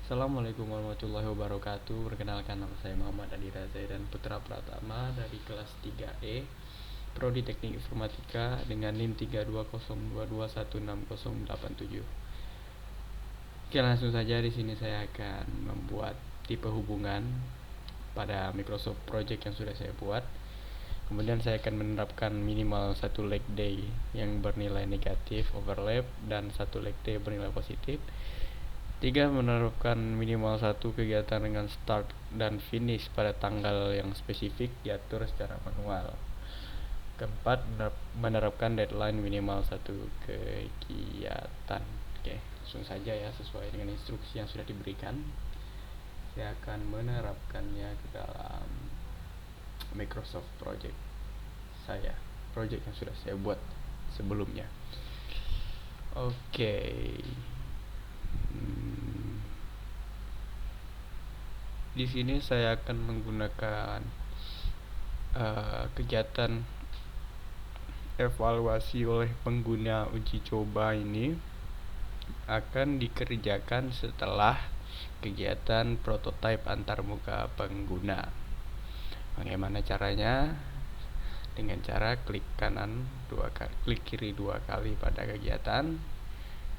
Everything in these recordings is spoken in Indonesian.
Assalamualaikum warahmatullahi wabarakatuh. Perkenalkan, nama saya Muhammad Adi Razai dan Putra Pratama dari kelas 3E Prodi Teknik Informatika dengan NIM 3202216087. Oke, langsung saja. Di sini saya akan membuat tipe hubungan pada Microsoft Project yang sudah saya buat. Kemudian saya akan menerapkan minimal satu leg day yang bernilai negatif overlap dan satu leg day bernilai positif. 3. Menerapkan minimal satu kegiatan dengan start dan finish pada tanggal yang spesifik diatur secara manual. Keempat, menerapkan deadline minimal satu kegiatan. Oke, langsung saja ya, sesuai dengan instruksi yang sudah diberikan. Saya akan menerapkannya ke dalam Microsoft Project saya, project yang sudah saya buat sebelumnya. Oke. Di sini saya akan menggunakan kegiatan evaluasi oleh pengguna uji coba. Ini akan dikerjakan setelah kegiatan prototipe antarmuka pengguna. Bagaimana caranya? Dengan cara klik kanan 2 kali, klik kiri 2 kali pada kegiatan,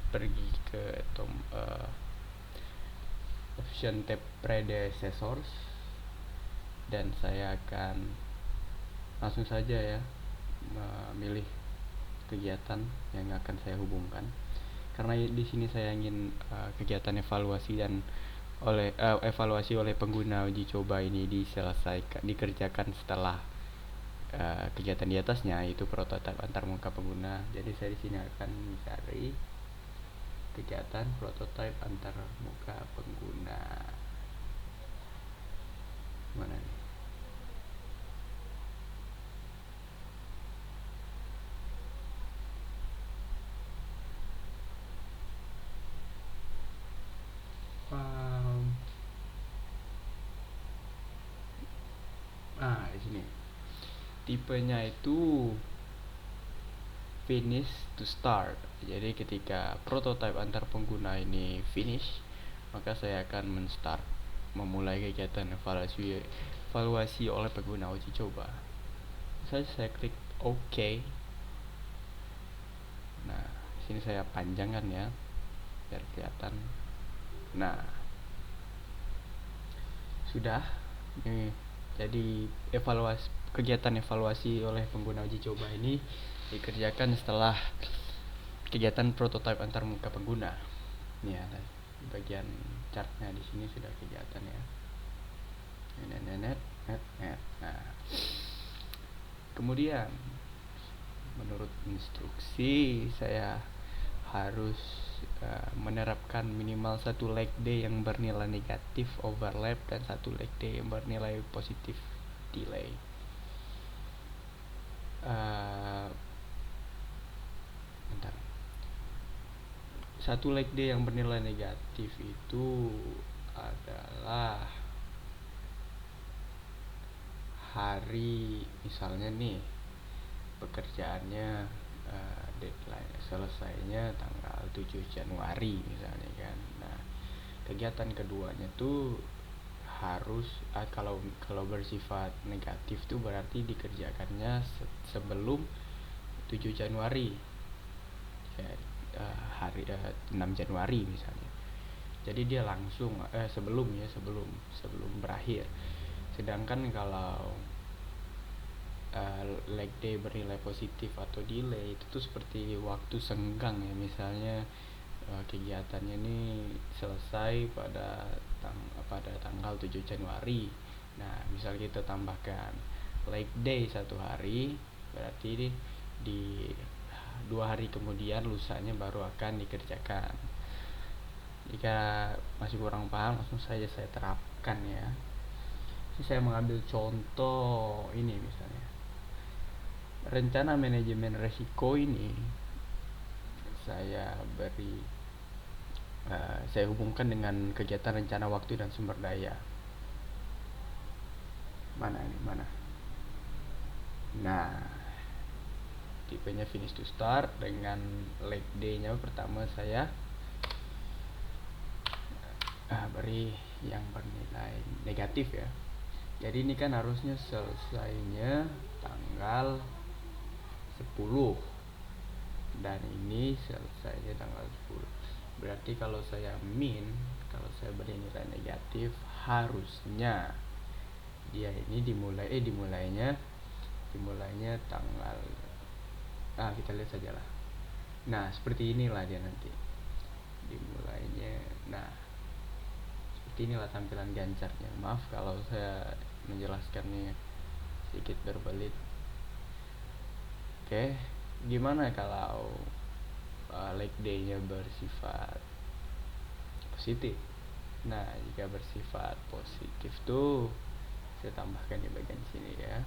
pergi ke option tab predecessors, dan saya akan langsung saja ya memilih kegiatan yang akan saya hubungkan, karena di sini saya ingin kegiatan evaluasi oleh pengguna uji coba ini dikerjakan setelah kegiatan di atasnya, yaitu prototipe antarmuka pengguna. Jadi saya di sini akan mencari kegiatan prototipe antarmuka pengguna. Mana nih? Di sini tipenya itu finish to start. Jadi ketika prototipe antar pengguna ini finish, maka saya akan memulai kegiatan evaluasi oleh pengguna uji coba. Saya klik OK. Nah, di sini saya panjangkan ya biar kelihatan. Nah, sudah. Ini jadi kegiatan evaluasi oleh pengguna uji coba ini dikerjakan setelah kegiatan prototipe antarmuka pengguna. Ini ya, bagian chartnya di sini sudah kegiatan ya. Nah, kemudian menurut instruksi saya harus menerapkan minimal satu leg day yang bernilai negatif overlap dan satu leg day yang bernilai positif delay. Satu leg day yang bernilai negatif itu adalah hari, misalnya nih pekerjaannya deadline selesainya tanggal 7 Januari misalnya kan. Nah, kegiatan keduanya tuh harus kalau bersifat negatif tuh berarti dikerjakannya sebelum 7 Januari, hari 6 Januari misalnya. Jadi dia langsung sebelum berakhir. Sedangkan kalau leg day bernilai positif atau delay itu tuh seperti waktu senggang ya. Misalnya kegiatannya ini selesai pada tanggal 7 Januari. Nah, misal kita tambahkan leg day 1 hari, berarti di 2 hari kemudian lusanya baru akan dikerjakan. Jika masih kurang paham, langsung saja saya terapkan ya. Saya mengambil contoh ini, misalnya rencana manajemen resiko ini saya hubungkan dengan kegiatan rencana waktu dan sumber daya. Mana? Nah, tipenya finish to start dengan leg day-nya pertama saya beri yang bernilai negatif ya. Jadi ini kan harusnya selesainya tanggal 10 dan ini selesainya tanggal 10. Berarti kalau saya beri nilai negatif, harusnya dia ini dimulainya tanggal, kita lihat saja lah. Nah, seperti inilah dia nanti dimulainya. Nah, seperti inilah tampilan gancarnya. Maaf kalau saya menjelaskannya sedikit berbelit. Oke, gimana kalau leg day-nya bersifat positif? Nah, jika bersifat positif tuh saya tambahkan di bagian sini ya.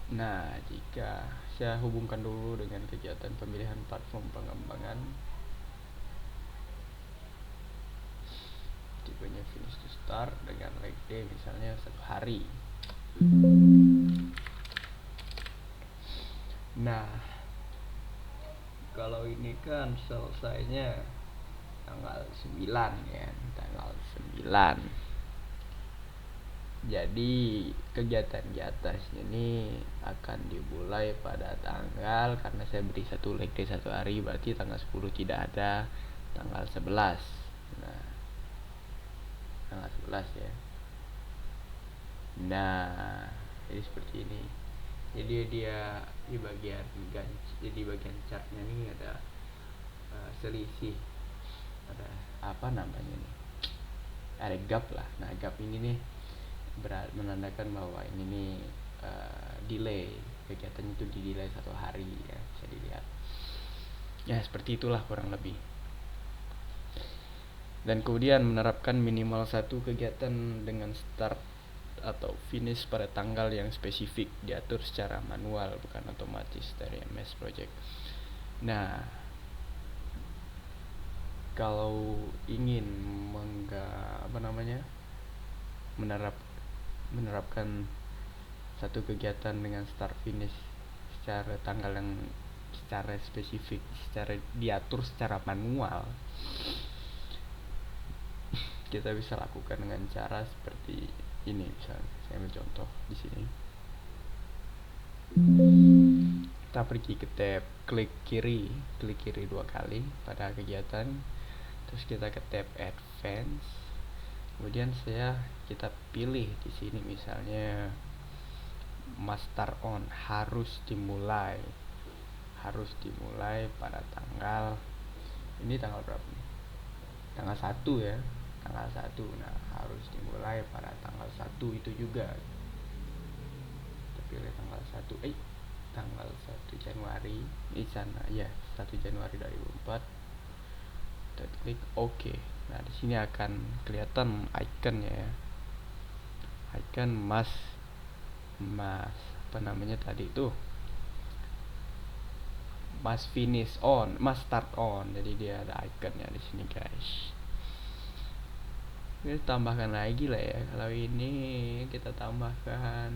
Nah, jika saya hubungkan dulu dengan kegiatan pemilihan platform pengembangan, tipenya finish to start dengan leg day misalnya 1 hari. Nah, kalau ini kan selesainya tanggal 9 ya, tanggal 9. Jadi kegiatan di atasnya ini akan dimulai pada tanggal, karena saya beri satu leg day 1 hari, berarti tanggal 10 tidak ada, tanggal 11. Nah, tanggal 11 ya. Nah, jadi seperti ini. Jadi dia di bagian chartnya ini ada selisih, ada apa namanya nih, ada gap lah. Nah, gap ini nih menandakan bahwa ini nih delay, kegiatannya itu di delay 1 hari ya, bisa dilihat ya, seperti itulah kurang lebih. Dan kemudian menerapkan minimal 1 kegiatan dengan start atau finish pada tanggal yang spesifik, diatur secara manual bukan otomatis dari MS Project. Nah, kalau ingin menerapkan 1 kegiatan dengan start finish secara tanggal yang secara spesifik, secara diatur secara manual, kita bisa lakukan dengan cara seperti ini. Misalnya saya ambil contoh di sini, kita pergi ke tab klik kiri 2 kali pada kegiatan, terus kita ke tab advance, kemudian kita pilih di sini misalnya must start on, harus dimulai pada tanggal ini, tanggal berapa nih? Tanggal 1 ya, tanggal 1. Nah, harus dimulai pada tanggal 1 itu juga. Kita pilih tanggal 1 Januari di sana ya, 1 Januari 2004. Kita klik OK. Nah, di sini akan kelihatan ikonnya ya. Icon mas apa namanya tadi itu, must finish on, must start on. Jadi dia ada ikonnya di sini guys. Kita tambahkan lagi lah ya. Kalau ini kita tambahkan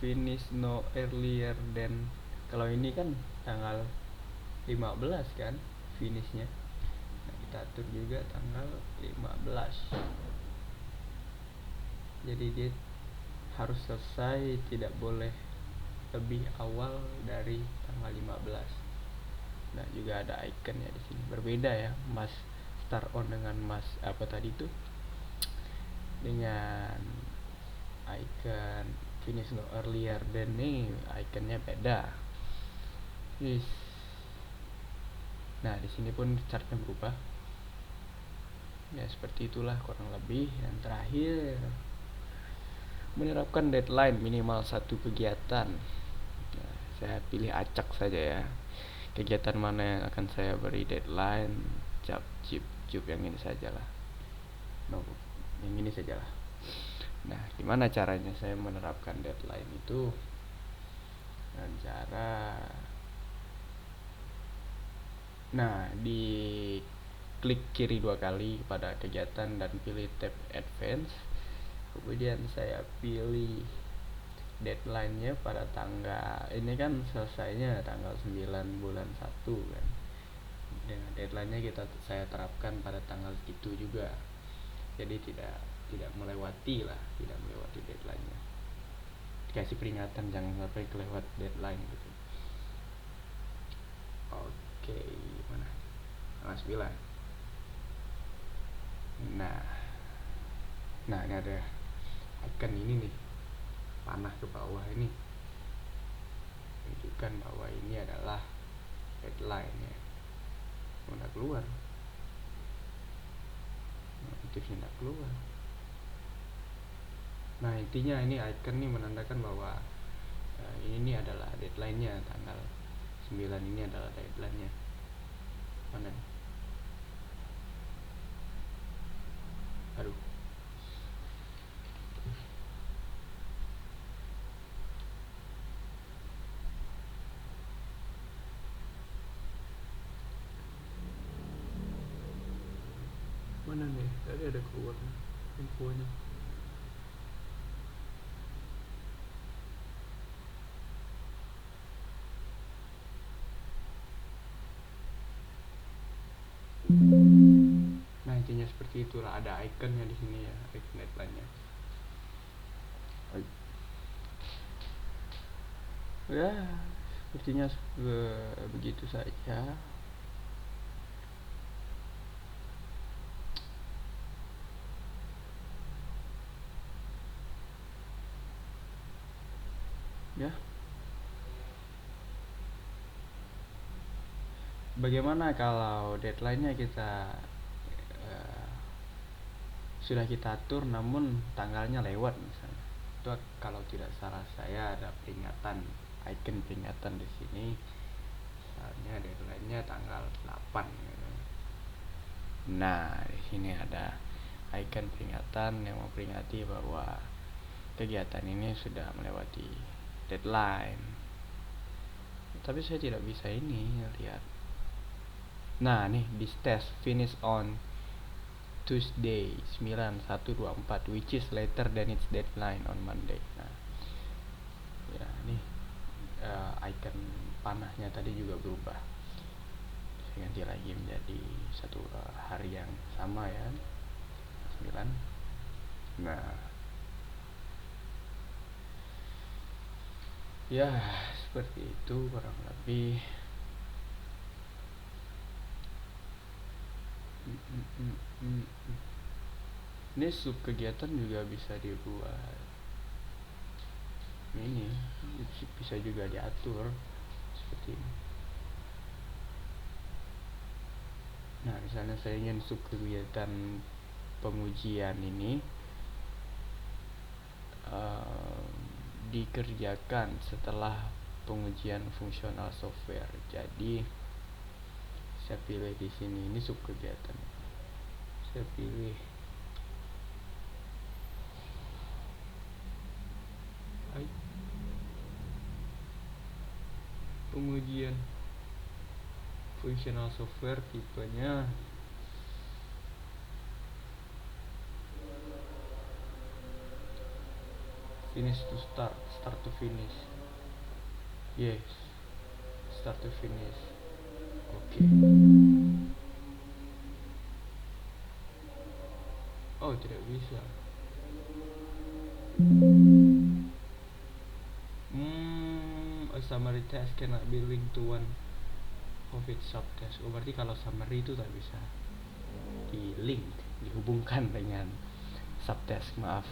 finish no earlier than, kalau ini kan tanggal 15 kan finishnya. Nah, kita atur juga tanggal 15. Jadi dia harus selesai, tidak boleh lebih awal dari tanggal 15. Nah, juga ada ikonnya di sini. Berbeda ya, mas start on dengan mas apa tadi tuh, dengan icon finish no earlier than nih, ikonnya beda. Yes. Nah, di sini pun chartnya berubah. Ya, seperti itulah kurang lebih. Yang terakhir, menerapkan deadline minimal 1 kegiatan. Nah, saya pilih acak saja ya. Kegiatan mana yang akan saya beri deadline? Cup yang ini sajalah. Yang ini sajalah. Nah, gimana caranya saya menerapkan deadline itu? Dengan cara, di klik kiri 2 kali pada kegiatan dan pilih tab advance. Kemudian saya pilih deadline-nya pada tanggal ini kan selesainya tanggal 9 bulan 1 kan. Dengan deadline-nya saya terapkan pada tanggal itu juga. Jadi tidak melewati deadline-nya. Dikasih peringatan jangan sampai kelewat deadline gitu. Oke, mana? Tanggal 9. Nah ini ada icon ini nih, panah ke bawah ini menunjukkan bahwa ini adalah deadline ya. Udah keluar, notifnya udah keluar. Nah intinya ini icon nih menandakan bahwa ini adalah deadline-nya, tanggal 9 ini adalah deadline-nya. Mana? Aduh. Mana nih? Tadi ada keluar infonya. Nah intinya seperti itulah, ada ikonnya di sini ya, icon deadline-nya. Ya sepertinya begitu saja. Ya, bagaimana kalau deadline-nya sudah kita atur namun tanggalnya lewat misalnya? Itu kalau tidak salah saya ada peringatan, icon peringatan di sini. Misalnya deadline-nya tanggal 8 gitu. Nah, di sini ada icon peringatan yang memperingati bahwa kegiatan ini sudah melewati deadline. Tapi saya tidak bisa ini lihat. Nah, nih this test finish on Tuesday 9/1/24 which is later than its deadline on Monday. Nah, ya nih icon panahnya tadi juga berubah. Saya ganti lagi menjadi satu hari yang sama ya, 9. Nah, ya seperti itu kurang lebih. Ini sub kegiatan juga bisa dibuat, ini bisa juga diatur seperti ini. Nah misalnya saya ingin sub kegiatan pengujian ini dikerjakan setelah pengujian fungsional software. Jadi saya pilih di sini, ini sub kegiatan. Saya pilih pengujian fungsional software, tipenya finish to start, start to finish. Yes, start to finish. Oke. Oh tidak bisa. A summary test cannot be linked to one of its subtask. Oh berarti kalau summary itu tak bisa dihubungkan dengan subtask, maaf.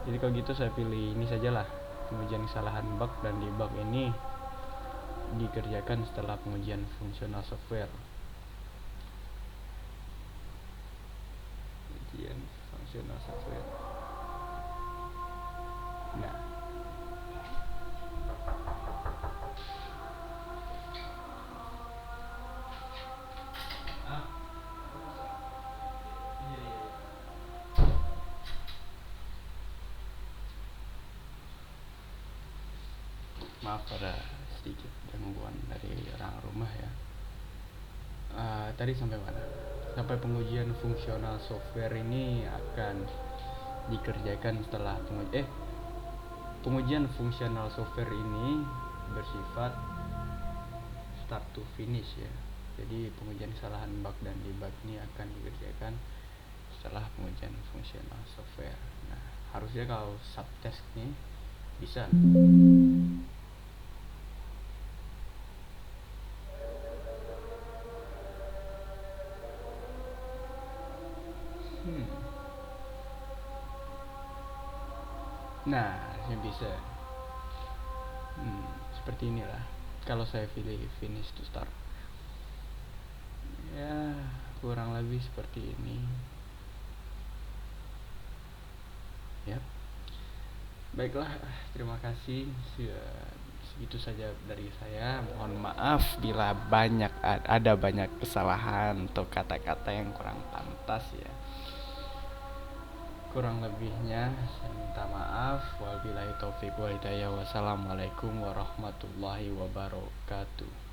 Jadi kalau gitu saya pilih ini sajalah, pengujian kesalahan bug, dan di bug ini dikerjakan setelah pengujian fungsional software. Pengujian fungsional software. Nah, maaf ada sedikit gangguan dari orang rumah ya. Tadi sampai mana? Sampai pengujian fungsional software ini akan dikerjakan setelah pengujian fungsional software ini bersifat start to finish ya. Jadi pengujian kesalahan bug dan debug ini akan dikerjakan setelah pengujian fungsional software. Nah, harusnya kalau subtask ini bisa. Nah, harusnya bisa. Seperti inilah. Kalau saya pilih finish to start. Ya, kurang lebih seperti ini. Ya. Baiklah, terima kasih. Segitu saja dari saya. Mohon maaf bila ada banyak kesalahan atau kata-kata yang kurang pantas ya. Kurang lebihnya saya minta maaf. Wabillahi taufiq wal hidayah. Wassalamualaikum warahmatullahi wabarakatuh.